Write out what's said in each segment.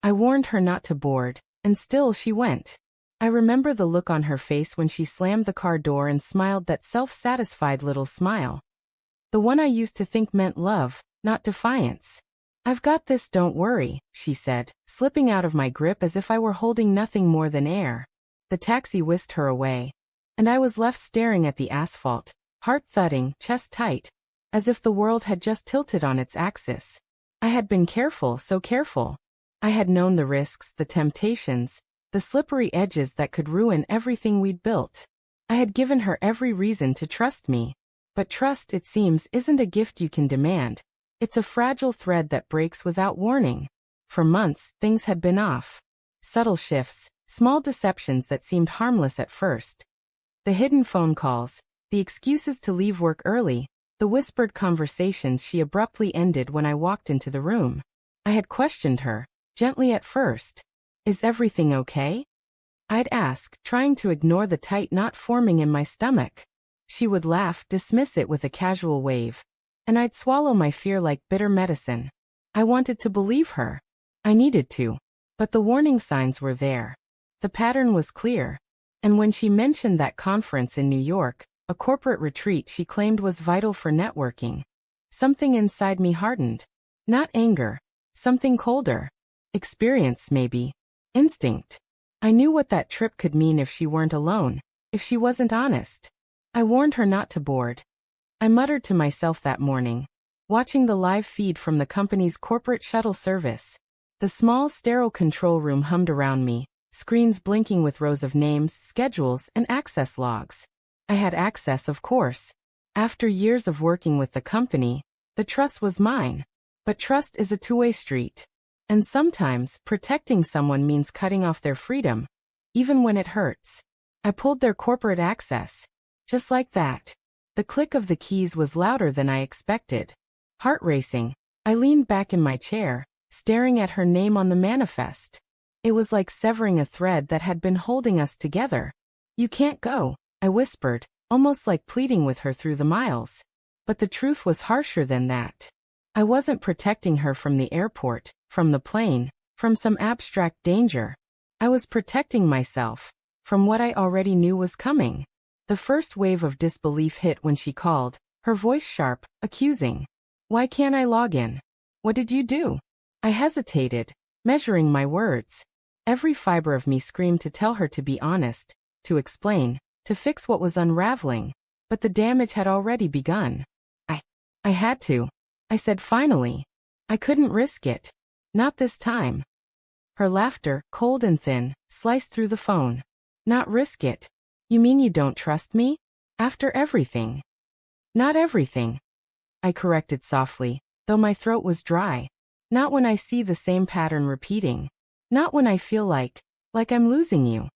I warned her not to board, and still she went. I remember the look on her face when she slammed the car door and smiled, that self-satisfied little smile. The one I used to think meant love, not defiance. "I've got this, don't worry," she said, slipping out of my grip as if I were holding nothing more than air. The taxi whisked her away, and I was left staring at the asphalt, heart thudding, chest tight, as if the world had just tilted on its axis. I had been careful, so careful. I had known the risks, the temptations, the slippery edges that could ruin everything we'd built. I had given her every reason to trust me. But trust, it seems, isn't a gift you can demand. It's a fragile thread that breaks without warning. For months, things had been off. Subtle shifts, small deceptions that seemed harmless at first. The hidden phone calls, the excuses to leave work early, the whispered conversations she abruptly ended when I walked into the room. I had questioned her, gently at first. "Is everything okay?" I'd ask, trying to ignore the tight knot forming in my stomach. She would laugh, dismiss it with a casual wave, and I'd swallow my fear like bitter medicine. I wanted to believe her. I needed to. But the warning signs were there. The pattern was clear. And when she mentioned that conference in New York, a corporate retreat she claimed was vital for networking, something inside me hardened. Not anger. Something colder. Experience, maybe. Instinct. I knew what that trip could mean if she weren't alone, if she wasn't honest. I warned her not to board. I muttered to myself that morning, watching the live feed from the company's corporate shuttle service. The small, sterile control room hummed around me, screens blinking with rows of names, schedules, and access logs. I had access, of course. After years of working with the company, the trust was mine. But trust is a two-way street. And sometimes, protecting someone means cutting off their freedom, even when it hurts. I pulled their corporate access. Just like that. The click of the keys was louder than I expected. Heart racing, I leaned back in my chair, staring at her name on the manifest. It was like severing a thread that had been holding us together. "You can't go," I whispered, almost like pleading with her through the miles. But the truth was harsher than that. I wasn't protecting her from the airport, from the plane, from some abstract danger. I was protecting myself from what I already knew was coming. The first wave of disbelief hit when she called, her voice sharp, accusing. "Why can't I log in? What did you do?" I hesitated, measuring my words. Every fiber of me screamed to tell her to be honest, to explain, to fix what was unraveling. But the damage had already begun. I had to. I said finally. I couldn't risk it. Not this time. Her laughter, cold and thin, sliced through the phone. "Not risk it? You mean you don't trust me? After everything?" "Not everything," I corrected softly, though my throat was dry. "Not when I see the same pattern repeating. Not when I feel like I'm losing you."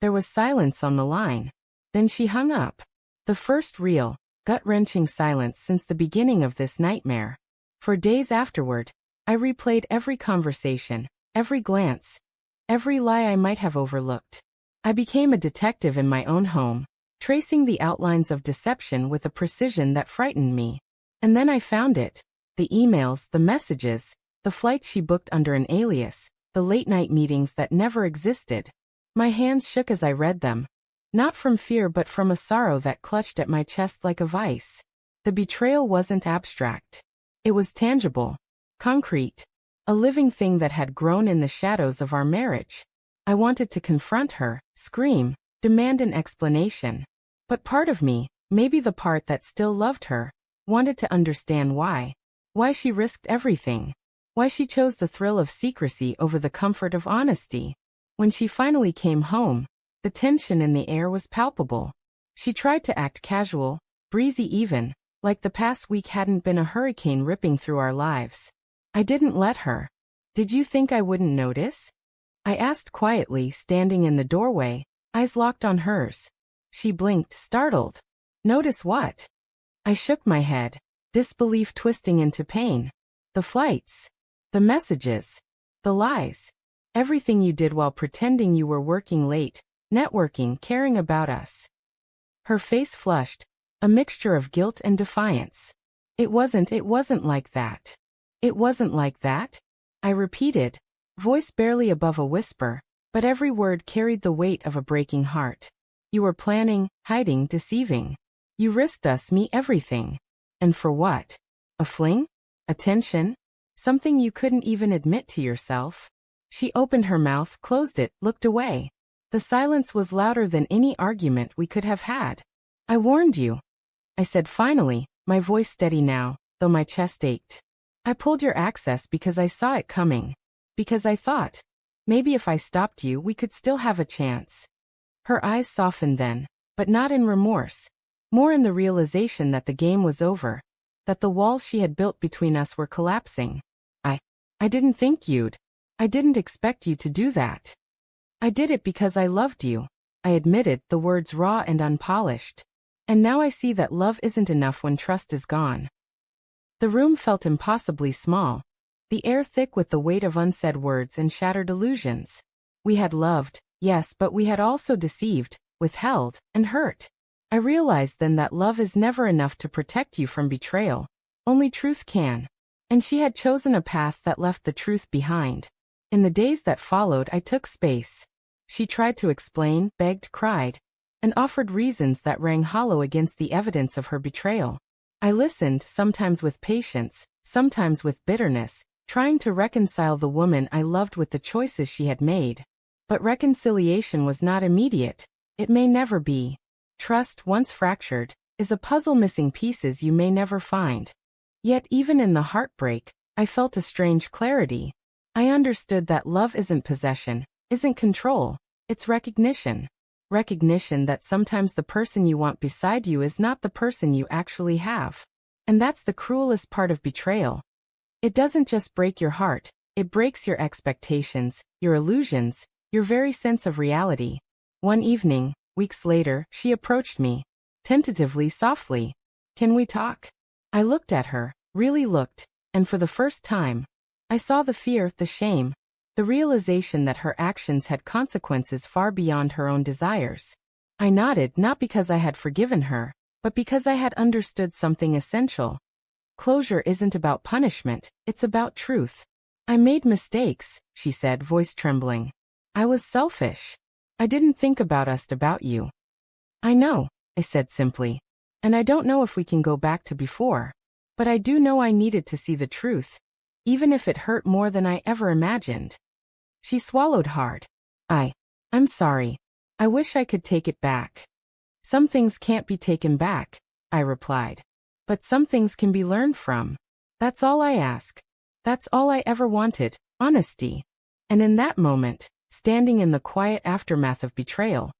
There was silence on the line. Then she hung up. The first real, gut-wrenching silence since the beginning of this nightmare. For days afterward, I replayed every conversation, every glance, every lie I might have overlooked. I became a detective in my own home, tracing the outlines of deception with a precision that frightened me. And then I found it. The emails, the messages, the flights she booked under an alias, the late-night meetings that never existed. My hands shook as I read them. Not from fear but from a sorrow that clutched at my chest like a vice. The betrayal wasn't abstract. It was tangible, concrete, a living thing that had grown in the shadows of our marriage. I wanted to confront her, scream, demand an explanation. But part of me, maybe the part that still loved her, wanted to understand why. Why she risked everything. Why she chose the thrill of secrecy over the comfort of honesty. When she finally came home, the tension in the air was palpable. She tried to act casual, breezy even, like the past week hadn't been a hurricane ripping through our lives. I didn't let her. "Did you think I wouldn't notice?" I asked quietly, standing in the doorway, eyes locked on hers. She blinked, startled. "Notice what?" I shook my head, disbelief twisting into pain. "The flights. The messages. The lies. Everything you did while pretending you were working late, networking, caring about us." Her face flushed, a mixture of guilt and defiance. It wasn't like that. It wasn't like that," I repeated, voice barely above a whisper, but every word carried the weight of a breaking heart. You were planning, hiding, deceiving. You risked us, me, everything. And for what? A fling? Attention? Something you couldn't even admit to yourself? She opened her mouth, closed it, looked away. The silence was louder than any argument we could have had. I warned you, I said finally, my voice steady now, though my chest ached. I pulled your access because I saw it coming. Because I thought, maybe if I stopped you we could still have a chance. Her eyes softened then, but not in remorse. More in the realization that the game was over. That the walls she had built between us were collapsing. I didn't think you'd. I didn't expect you to do that. I did it because I loved you. I admitted, the words raw and unpolished. And now I see that love isn't enough when trust is gone. The room felt impossibly small. The air thick with the weight of unsaid words and shattered illusions. We had loved, yes, but we had also deceived, withheld, and hurt. I realized then that love is never enough to protect you from betrayal. Only truth can. And she had chosen a path that left the truth behind. In the days that followed, I took space. She tried to explain, begged, cried, and offered reasons that rang hollow against the evidence of her betrayal. I listened, sometimes with patience, sometimes with bitterness, trying to reconcile the woman I loved with the choices she had made. But reconciliation was not immediate. It may never be. Trust, once fractured, is a puzzle missing pieces you may never find. Yet even in the heartbreak, I felt a strange clarity. I understood that love isn't possession, isn't control, it's recognition. Recognition that sometimes the person you want beside you is not the person you actually have. And that's the cruelest part of betrayal. It doesn't just break your heart, it breaks your expectations, your illusions, your very sense of reality. One evening, weeks later, she approached me. Tentatively, softly. Can we talk? I looked at her, really looked, and for the first time, I saw the fear, the shame, the realization that her actions had consequences far beyond her own desires. I nodded, not because I had forgiven her, but because I had understood something essential. Closure isn't about punishment, it's about truth. I made mistakes, she said, voice trembling. I was selfish. I didn't think about us, about you. I know, I said simply. And I don't know if we can go back to before. But I do know I needed to see the truth, even if it hurt more than I ever imagined. She swallowed hard. I'm sorry. I wish I could take it back. Some things can't be taken back, I replied. But some things can be learned from. That's all I ask. That's all I ever wanted, honesty. And in that moment, standing in the quiet aftermath of betrayal,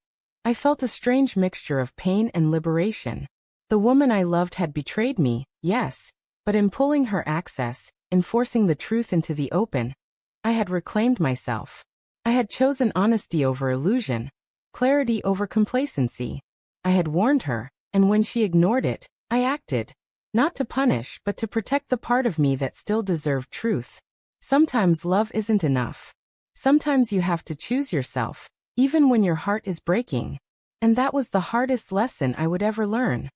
I felt a strange mixture of pain and liberation. The woman I loved had betrayed me, yes, but in pulling her access, in forcing the truth into the open, I had reclaimed myself. I had chosen honesty over illusion, clarity over complacency. I had warned her, and when she ignored it, I acted. Not to punish, but to protect the part of me that still deserved truth. Sometimes love isn't enough. Sometimes you have to choose yourself, even when your heart is breaking. And that was the hardest lesson I would ever learn.